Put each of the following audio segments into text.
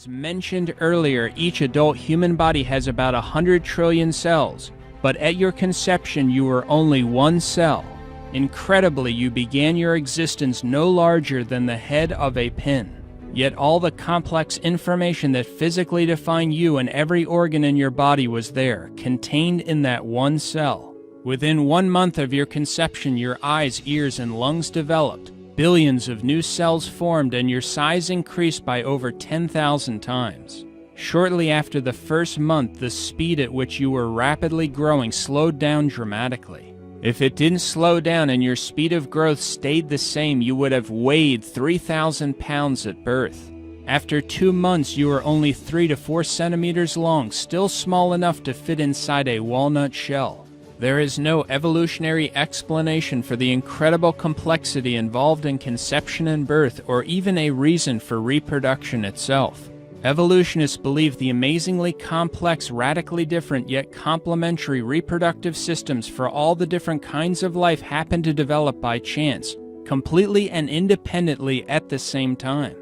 As mentioned earlier, each adult human body has about 100 trillion cells, but at your conception you were only one cell. Incredibly, you began your existence no larger than the head of a pin. Yet all the complex information that physically defined you and every organ in your body was there, contained in that one cell. Within 1 month of your conception, your eyes, ears, and lungs developed. Billions of new cells formed and your size increased by over 10,000 times. Shortly after the first month, the speed at which you were rapidly growing slowed down dramatically. If it didn't slow down and your speed of growth stayed the same, you would have weighed 3,000 pounds at birth. After 2 months, you were only 3 to 4 centimeters long, still small enough to fit inside a walnut shell. There is no evolutionary explanation for the incredible complexity involved in conception and birth, or even a reason for reproduction itself. Evolutionists believe the amazingly complex, radically different yet complementary reproductive systems for all the different kinds of life happen to develop by chance, completely and independently at the same time.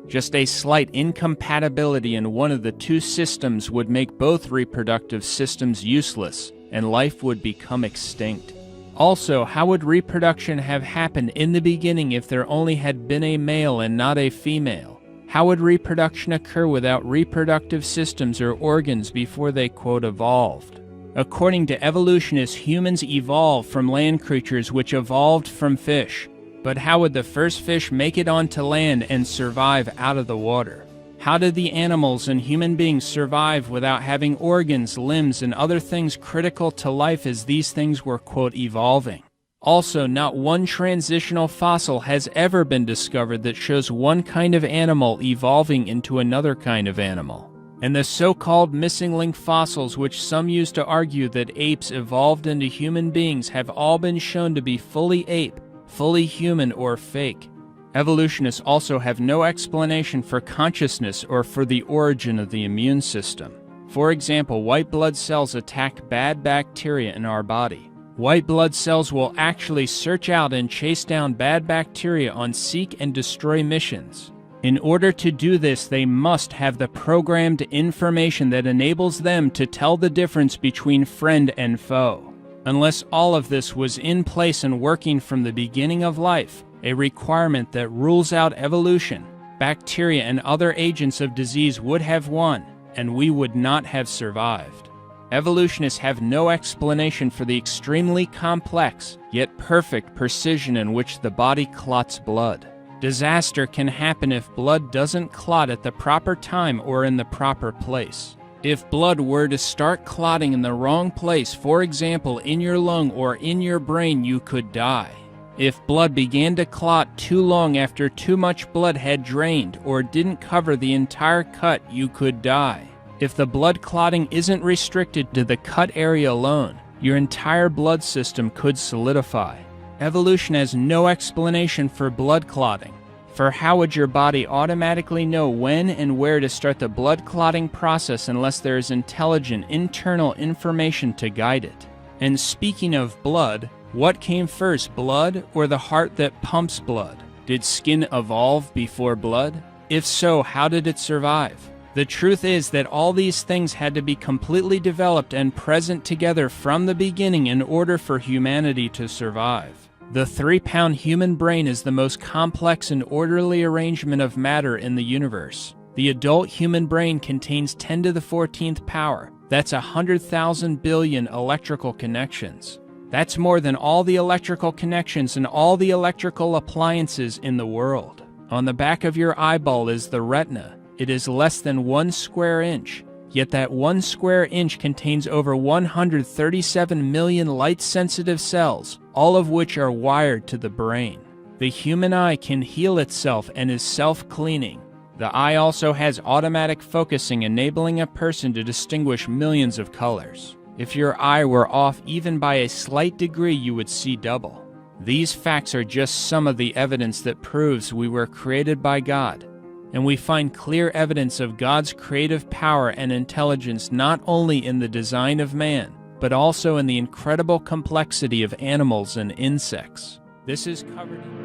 Just a slight incompatibility in one of the two systems would make both reproductive systems useless, and life would become extinct. Also, how would reproduction have happened in the beginning if there only had been a male and not a female? How would reproduction occur without reproductive systems or organs before they, quote, evolved? According to evolutionists, humans evolved from land creatures which evolved from fish. But how would the first fish make it onto land and survive out of the water? How did the animals and human beings survive without having organs, limbs, and other things critical to life as these things were, quote, evolving? Also, not one transitional fossil has ever been discovered that shows one kind of animal evolving into another kind of animal. And the so-called missing link fossils, which some use to argue that apes evolved into human beings, have all been shown to be fully ape, fully human, or fake. Evolutionists also have no explanation for consciousness or for the origin of the immune system. For example, white blood cells attack bad bacteria in our body. White blood cells will actually search out and chase down bad bacteria on seek and destroy missions. In order to do this, they must have the programmed information that enables them to tell the difference between friend and foe. Unless all of this was in place and working from the beginning of life, a requirement that rules out evolution, bacteria and other agents of disease would have won, and we would not have survived. Evolutionists have no explanation for the extremely complex, yet perfect precision in which the body clots blood. Disaster can happen if blood doesn't clot at the proper time or in the proper place. If blood were to start clotting in the wrong place, for example in your lung or in your brain, you could die. If blood began to clot too long after too much blood had drained or didn't cover the entire cut, you could die. If the blood clotting isn't restricted to the cut area alone, your entire blood system could solidify. Evolution has no explanation for blood clotting. For how would your body automatically know when and where to start the blood clotting process unless there is intelligent internal information to guide it? And speaking of blood, what came first, blood or the heart that pumps blood? Did skin evolve before blood? If so, how did it survive? The truth is that all these things had to be completely developed and present together from the beginning in order for humanity to survive. The 3-pound human brain is the most complex and orderly arrangement of matter in the universe. The adult human brain contains 10 to the 14th power. That's 100,000 billion electrical connections. That's more than all the electrical connections and all the electrical appliances in the world. On the back of your eyeball is the retina. It is less than 1 square inch, yet that 1 square inch contains over 137 million light-sensitive cells, all of which are wired to the brain. The human eye can heal itself and is self-cleaning. The eye also has automatic focusing, enabling a person to distinguish millions of colors. If your eye were off even by a slight degree, you would see double. These facts are just some of the evidence that proves we were created by God. And we find clear evidence of God's creative power and intelligence not only in the design of man, but also in the incredible complexity of animals and insects. This is covered in